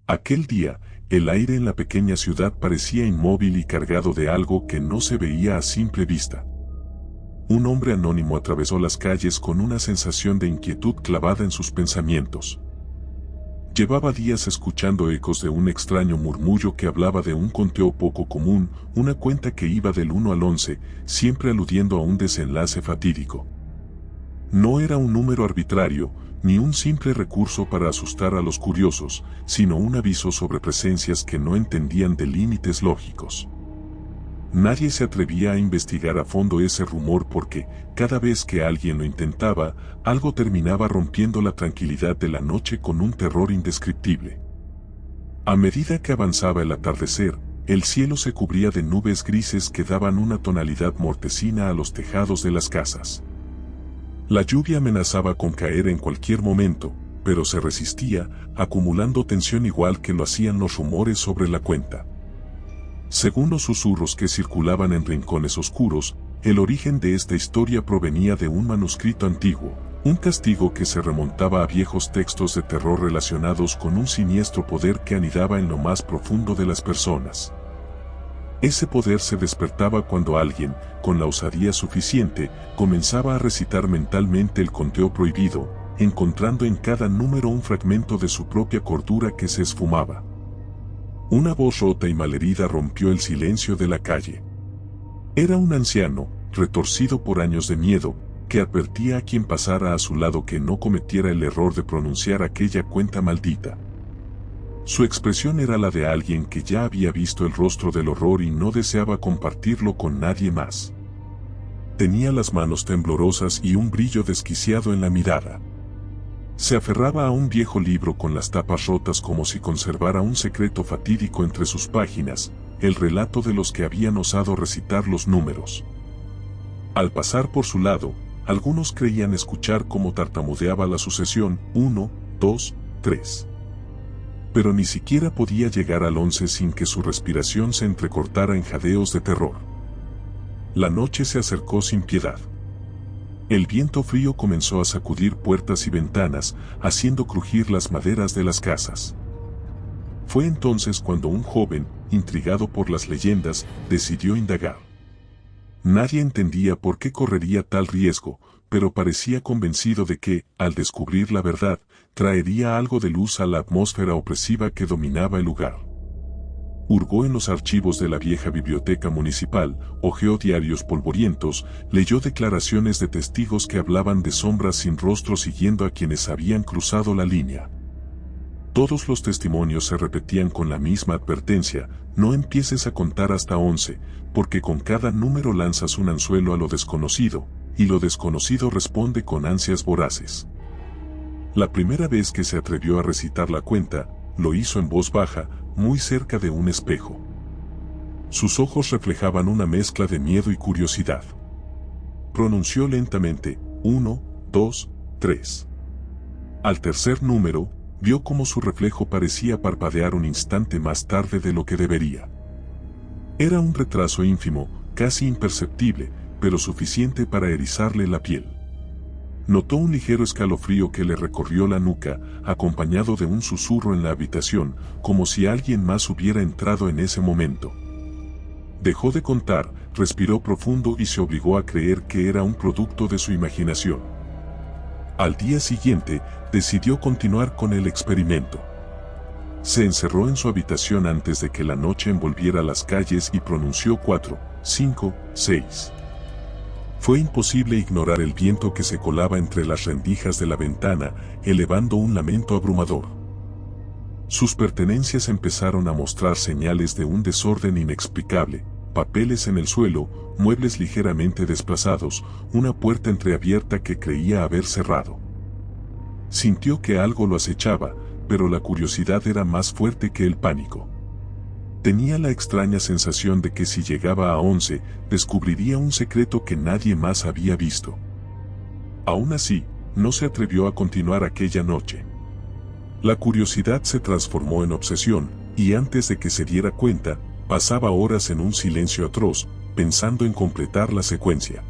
Aquel día, el aire en la pequeña ciudad parecía inmóvil y cargado de algo que no se veía a simple vista. Un hombre anónimo atravesó las calles con una sensación de inquietud clavada en sus pensamientos. Llevaba días escuchando ecos de un extraño murmullo que hablaba de un conteo poco común, una cuenta que iba del 1 al 11, siempre aludiendo a un desenlace fatídico. No era un número arbitrario, ni un simple recurso para asustar a los curiosos, sino un aviso sobre presencias que no entendían de límites lógicos. Nadie se atrevía a investigar a fondo ese rumor porque, cada vez que alguien lo intentaba, algo terminaba rompiendo la tranquilidad de la noche con un terror indescriptible. A medida que avanzaba el atardecer, el cielo se cubría de nubes grises que daban una tonalidad mortecina a los tejados de las casas. La lluvia amenazaba con caer en cualquier momento, pero se resistía, acumulando tensión igual que lo hacían los rumores sobre la cuenta. Según los susurros que circulaban en rincones oscuros, el origen de esta historia provenía de un manuscrito antiguo, un castigo que se remontaba a viejos textos de terror relacionados con un siniestro poder que anidaba en lo más profundo de las personas. Ese poder se despertaba cuando alguien, con la osadía suficiente, comenzaba a recitar mentalmente el conteo prohibido, encontrando en cada número un fragmento de su propia cordura que se esfumaba. Una voz rota y malherida rompió el silencio de la calle. Era un anciano, retorcido por años de miedo, que advertía a quien pasara a su lado que no cometiera el error de pronunciar aquella cuenta maldita. Su expresión era la de alguien que ya había visto el rostro del horror y no deseaba compartirlo con nadie más. Tenía las manos temblorosas y un brillo desquiciado en la mirada. Se aferraba a un viejo libro con las tapas rotas como si conservara un secreto fatídico entre sus páginas, el relato de los que habían osado recitar los números. Al pasar por su lado, algunos creían escuchar cómo tartamudeaba la sucesión 1, 2, 3. Pero ni siquiera podía llegar al 11 sin que su respiración se entrecortara en jadeos de terror. La noche se acercó sin piedad. El viento frío comenzó a sacudir puertas y ventanas, haciendo crujir las maderas de las casas. Fue entonces cuando un joven, intrigado por las leyendas, decidió indagar. Nadie entendía por qué correría tal riesgo, pero parecía convencido de que, al descubrir la verdad, traería algo de luz a la atmósfera opresiva que dominaba el lugar. Hurgó en los archivos de la vieja biblioteca municipal, hojeó diarios polvorientos, leyó declaraciones de testigos que hablaban de sombras sin rostro siguiendo a quienes habían cruzado la línea. Todos los testimonios se repetían con la misma advertencia: no empieces a contar hasta 11, porque con cada número lanzas un anzuelo a lo desconocido, y lo desconocido responde con ansias voraces. La primera vez que se atrevió a recitar la cuenta, lo hizo en voz baja, muy cerca de un espejo. Sus ojos reflejaban una mezcla de miedo y curiosidad. Pronunció lentamente, 1, 2, 3. Al tercer número, vio cómo su reflejo parecía parpadear un instante más tarde de lo que debería. Era un retraso ínfimo, casi imperceptible, pero suficiente para erizarle la piel. Notó un ligero escalofrío que le recorrió la nuca, acompañado de un susurro en la habitación, como si alguien más hubiera entrado en ese momento. Dejó de contar, respiró profundo y se obligó a creer que era un producto de su imaginación. Al día siguiente, decidió continuar con el experimento. Se encerró en su habitación antes de que la noche envolviera las calles y pronunció 4, 5, 6. Fue imposible ignorar el viento que se colaba entre las rendijas de la ventana, elevando un lamento abrumador. Sus pertenencias empezaron a mostrar señales de un desorden inexplicable: papeles en el suelo, muebles ligeramente desplazados, una puerta entreabierta que creía haber cerrado. Sintió que algo lo acechaba, pero la curiosidad era más fuerte que el pánico. Tenía la extraña sensación de que si llegaba a 11, descubriría un secreto que nadie más había visto. Aún así, no se atrevió a continuar aquella noche. La curiosidad se transformó en obsesión, y antes de que se diera cuenta, pasaba horas en un silencio atroz, pensando en completar la secuencia.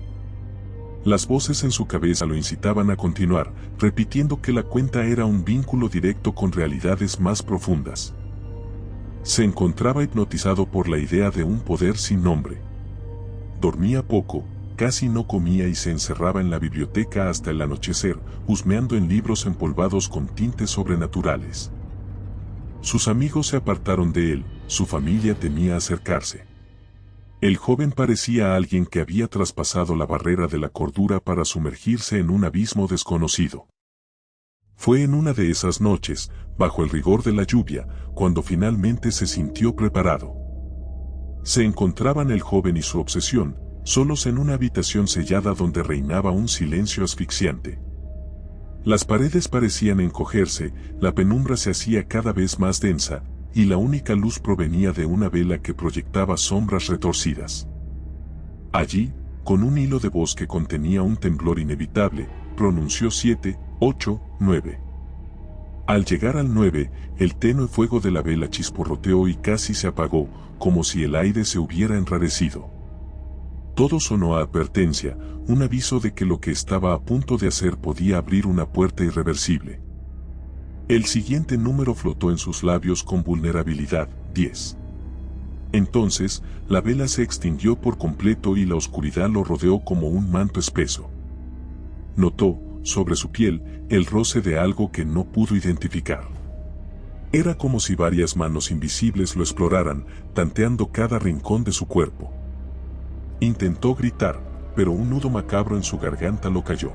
Las voces en su cabeza lo incitaban a continuar, repitiendo que la cuenta era un vínculo directo con realidades más profundas. Se encontraba hipnotizado por la idea de un poder sin nombre. Dormía poco, casi no comía y se encerraba en la biblioteca hasta el anochecer, husmeando en libros empolvados con tintes sobrenaturales. Sus amigos se apartaron de él, su familia temía acercarse. El joven parecía alguien que había traspasado la barrera de la cordura para sumergirse en un abismo desconocido. Fue en una de esas noches, bajo el rigor de la lluvia, cuando finalmente se sintió preparado. Se encontraban el joven y su obsesión, solos en una habitación sellada donde reinaba un silencio asfixiante. Las paredes parecían encogerse, la penumbra se hacía cada vez más densa, y la única luz provenía de una vela que proyectaba sombras retorcidas. Allí, con un hilo de voz que contenía un temblor inevitable, pronunció 7, 8, 9. Al llegar al 9, el tenue fuego de la vela chisporroteó y casi se apagó, como si el aire se hubiera enrarecido. Todo sonó a advertencia, un aviso de que lo que estaba a punto de hacer podía abrir una puerta irreversible. El siguiente número flotó en sus labios con vulnerabilidad, 10. Entonces, la vela se extinguió por completo y la oscuridad lo rodeó como un manto espeso. Notó, sobre su piel, el roce de algo que no pudo identificar. Era como si varias manos invisibles lo exploraran, tanteando cada rincón de su cuerpo. Intentó gritar, pero un nudo macabro en su garganta lo calló.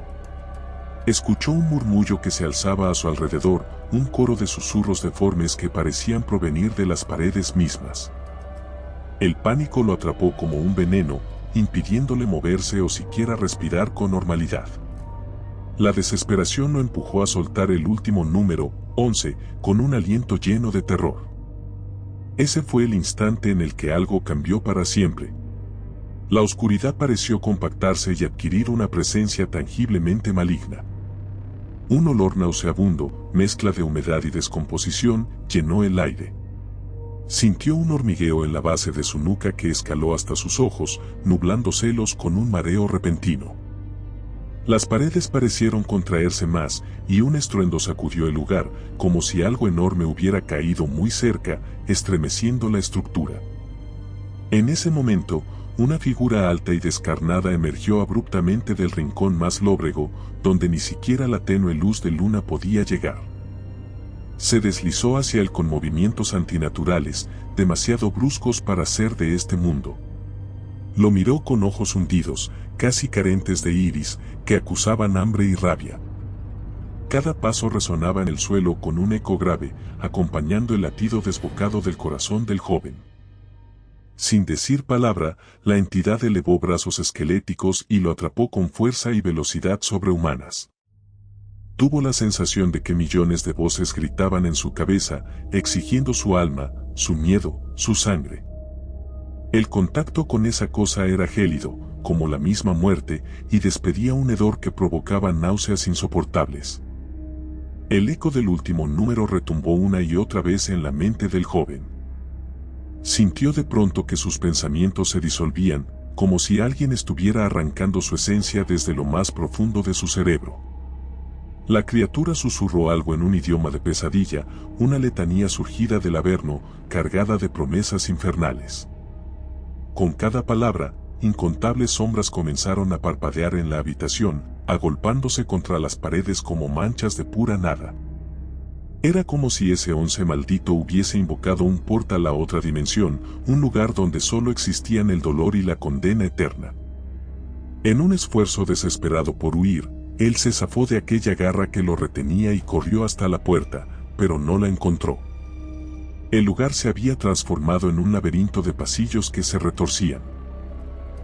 Escuchó un murmullo que se alzaba a su alrededor, un coro de susurros deformes que parecían provenir de las paredes mismas. El pánico lo atrapó como un veneno, impidiéndole moverse o siquiera respirar con normalidad. La desesperación lo empujó a soltar el último número, 11, con un aliento lleno de terror. Ese fue el instante en el que algo cambió para siempre. La oscuridad pareció compactarse y adquirir una presencia tangiblemente maligna. Un olor nauseabundo, mezcla de humedad y descomposición, llenó el aire. Sintió un hormigueo en la base de su nuca que escaló hasta sus ojos, nublándoselos con un mareo repentino. Las paredes parecieron contraerse más, y un estruendo sacudió el lugar, como si algo enorme hubiera caído muy cerca, estremeciendo la estructura. En ese momento, una figura alta y descarnada emergió abruptamente del rincón más lóbrego, donde ni siquiera la tenue luz de luna podía llegar. Se deslizó hacia él con movimientos antinaturales, demasiado bruscos para ser de este mundo. Lo miró con ojos hundidos, casi carentes de iris, que acusaban hambre y rabia. Cada paso resonaba en el suelo con un eco grave, acompañando el latido desbocado del corazón del joven. Sin decir palabra, la entidad elevó brazos esqueléticos y lo atrapó con fuerza y velocidad sobrehumanas. Tuvo la sensación de que millones de voces gritaban en su cabeza, exigiendo su alma, su miedo, su sangre. El contacto con esa cosa era gélido, como la misma muerte, y despedía un hedor que provocaba náuseas insoportables. El eco del último número retumbó una y otra vez en la mente del joven. Sintió de pronto que sus pensamientos se disolvían, como si alguien estuviera arrancando su esencia desde lo más profundo de su cerebro. La criatura susurró algo en un idioma de pesadilla, una letanía surgida del averno, cargada de promesas infernales. Con cada palabra, incontables sombras comenzaron a parpadear en la habitación, agolpándose contra las paredes como manchas de pura nada. Era como si ese 11 maldito hubiese invocado un portal a otra dimensión, un lugar donde solo existían el dolor y la condena eterna. En un esfuerzo desesperado por huir, él se zafó de aquella garra que lo retenía y corrió hasta la puerta, pero no la encontró. El lugar se había transformado en un laberinto de pasillos que se retorcían.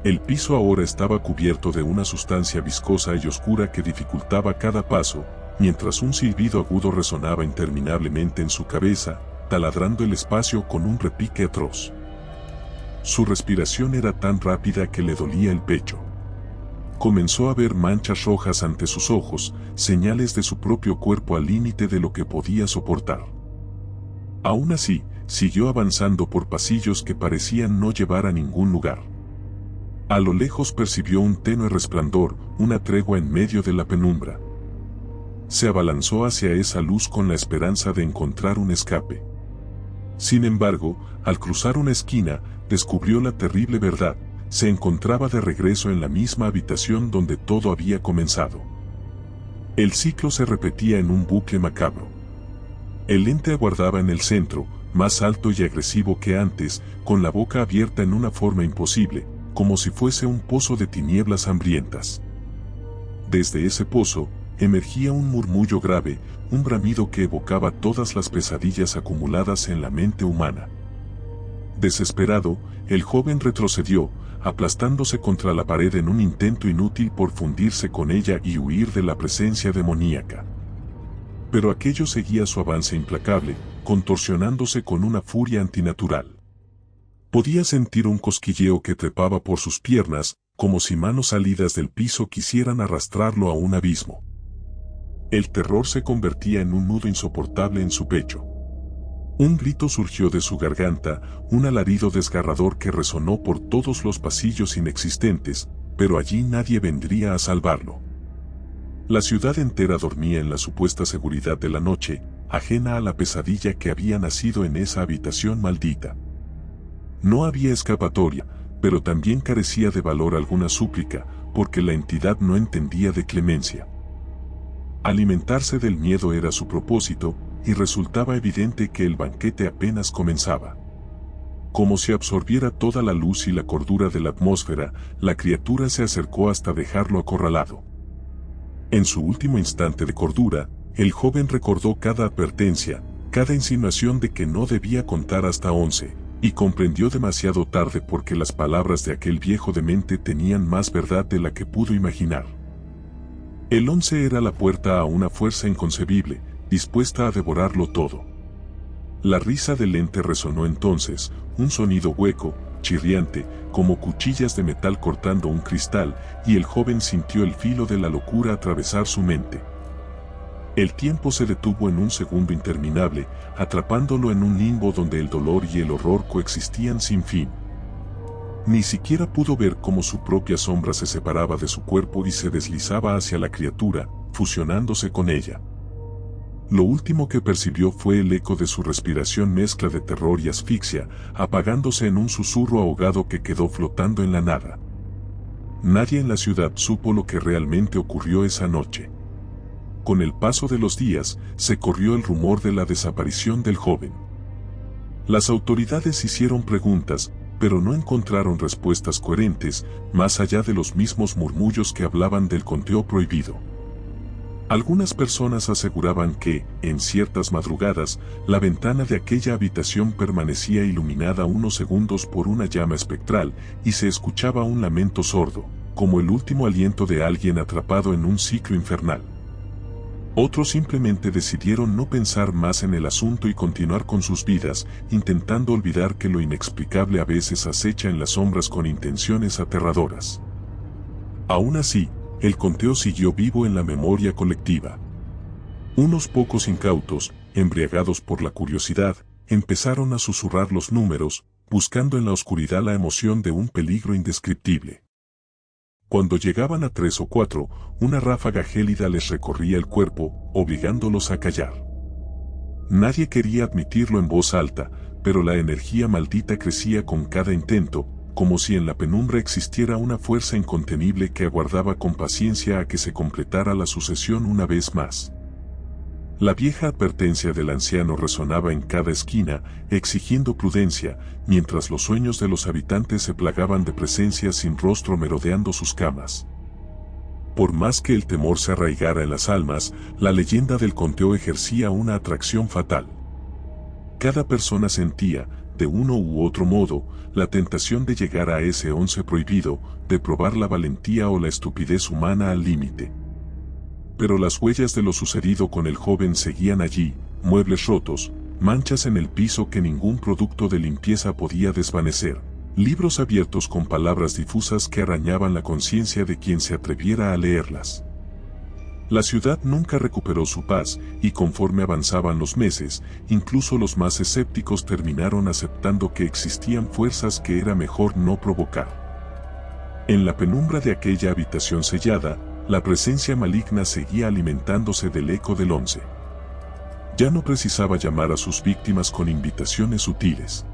El piso ahora estaba cubierto de una sustancia viscosa y oscura que dificultaba cada paso, mientras un silbido agudo resonaba interminablemente en su cabeza, taladrando el espacio con un repique atroz. Su respiración era tan rápida que le dolía el pecho. Comenzó a ver manchas rojas ante sus ojos, señales de su propio cuerpo al límite de lo que podía soportar. Aún así, siguió avanzando por pasillos que parecían no llevar a ningún lugar. A lo lejos percibió un tenue resplandor, una tregua en medio de la penumbra. Se abalanzó hacia esa luz con la esperanza de encontrar un escape. Sin embargo, al cruzar una esquina, descubrió la terrible verdad: se encontraba de regreso en la misma habitación donde todo había comenzado. El ciclo se repetía en un bucle macabro. El ente aguardaba en el centro, más alto y agresivo que antes, con la boca abierta en una forma imposible, como si fuese un pozo de tinieblas hambrientas. Desde ese pozo, emergía un murmullo grave, un bramido que evocaba todas las pesadillas acumuladas en la mente humana. Desesperado, el joven retrocedió, aplastándose contra la pared en un intento inútil por fundirse con ella y huir de la presencia demoníaca. Pero aquello seguía su avance implacable, contorsionándose con una furia antinatural. Podía sentir un cosquilleo que trepaba por sus piernas, como si manos salidas del piso quisieran arrastrarlo a un abismo. El terror se convertía en un nudo insoportable en su pecho. Un grito surgió de su garganta, un alarido desgarrador que resonó por todos los pasillos inexistentes, pero allí nadie vendría a salvarlo. La ciudad entera dormía en la supuesta seguridad de la noche, ajena a la pesadilla que había nacido en esa habitación maldita. No había escapatoria, pero también carecía de valor alguna súplica, porque la entidad no entendía de clemencia. Alimentarse del miedo era su propósito, y resultaba evidente que el banquete apenas comenzaba. Como si absorbiera toda la luz y la cordura de la atmósfera, la criatura se acercó hasta dejarlo acorralado. En su último instante de cordura, el joven recordó cada advertencia, cada insinuación de que no debía contar hasta 11, y comprendió demasiado tarde porque las palabras de aquel viejo demente tenían más verdad de la que pudo imaginar. El 11 era la puerta a una fuerza inconcebible, dispuesta a devorarlo todo. La risa del ente resonó entonces, un sonido hueco, chirriante, como cuchillas de metal cortando un cristal, y el joven sintió el filo de la locura atravesar su mente. El tiempo se detuvo en un segundo interminable, atrapándolo en un limbo donde el dolor y el horror coexistían sin fin. Ni siquiera pudo ver cómo su propia sombra se separaba de su cuerpo y se deslizaba hacia la criatura, fusionándose con ella. Lo último que percibió fue el eco de su respiración, mezcla de terror y asfixia, apagándose en un susurro ahogado que quedó flotando en la nada. Nadie en la ciudad supo lo que realmente ocurrió esa noche. Con el paso de los días, se corrió el rumor de la desaparición del joven. Las autoridades hicieron preguntas, pero no encontraron respuestas coherentes, más allá de los mismos murmullos que hablaban del conteo prohibido. Algunas personas aseguraban que, en ciertas madrugadas, la ventana de aquella habitación permanecía iluminada unos segundos por una llama espectral, y se escuchaba un lamento sordo, como el último aliento de alguien atrapado en un ciclo infernal. Otros simplemente decidieron no pensar más en el asunto y continuar con sus vidas, intentando olvidar que lo inexplicable a veces acecha en las sombras con intenciones aterradoras. Aún así, el conteo siguió vivo en la memoria colectiva. Unos pocos incautos, embriagados por la curiosidad, empezaron a susurrar los números, buscando en la oscuridad la emoción de un peligro indescriptible. Cuando llegaban a 3 o 4, una ráfaga gélida les recorría el cuerpo, obligándolos a callar. Nadie quería admitirlo en voz alta, pero la energía maldita crecía con cada intento, como si en la penumbra existiera una fuerza incontenible que aguardaba con paciencia a que se completara la sucesión una vez más. La vieja advertencia del anciano resonaba en cada esquina, exigiendo prudencia, mientras los sueños de los habitantes se plagaban de presencias sin rostro merodeando sus camas. Por más que el temor se arraigara en las almas, la leyenda del conteo ejercía una atracción fatal. Cada persona sentía, de uno u otro modo, la tentación de llegar a ese 11 prohibido, de probar la valentía o la estupidez humana al límite. Pero las huellas de lo sucedido con el joven seguían allí, muebles rotos, manchas en el piso que ningún producto de limpieza podía desvanecer, libros abiertos con palabras difusas que arañaban la conciencia de quien se atreviera a leerlas. La ciudad nunca recuperó su paz, y conforme avanzaban los meses, incluso los más escépticos terminaron aceptando que existían fuerzas que era mejor no provocar. En la penumbra de aquella habitación sellada, la presencia maligna seguía alimentándose del eco del 11. Ya no precisaba llamar a sus víctimas con invitaciones sutiles.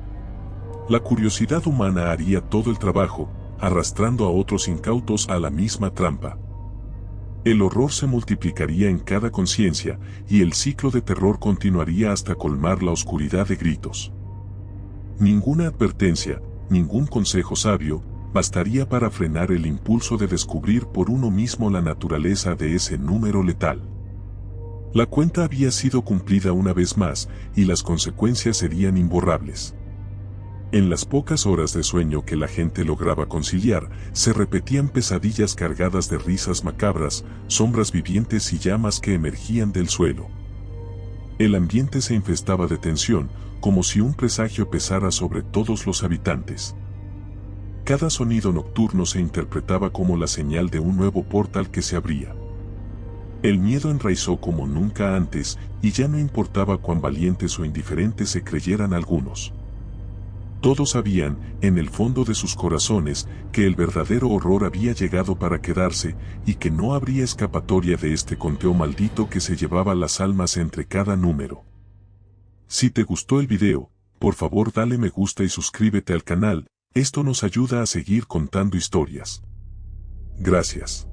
La curiosidad humana haría todo el trabajo, arrastrando a otros incautos a la misma trampa. El horror se multiplicaría en cada conciencia, y el ciclo de terror continuaría hasta colmar la oscuridad de gritos. Ninguna advertencia, ningún consejo sabio, bastaría para frenar el impulso de descubrir por uno mismo la naturaleza de ese número letal. La cuenta había sido cumplida una vez más, y las consecuencias serían imborrables. En las pocas horas de sueño que la gente lograba conciliar, se repetían pesadillas cargadas de risas macabras, sombras vivientes y llamas que emergían del suelo. El ambiente se infestaba de tensión, como si un presagio pesara sobre todos los habitantes. Cada sonido nocturno se interpretaba como la señal de un nuevo portal que se abría. El miedo enraizó como nunca antes, y ya no importaba cuán valientes o indiferentes se creyeran algunos. Todos sabían, en el fondo de sus corazones, que el verdadero horror había llegado para quedarse, y que no habría escapatoria de este conteo maldito que se llevaba las almas entre cada número. Si te gustó el video, por favor dale me gusta y suscríbete al canal, esto nos ayuda a seguir contando historias. Gracias.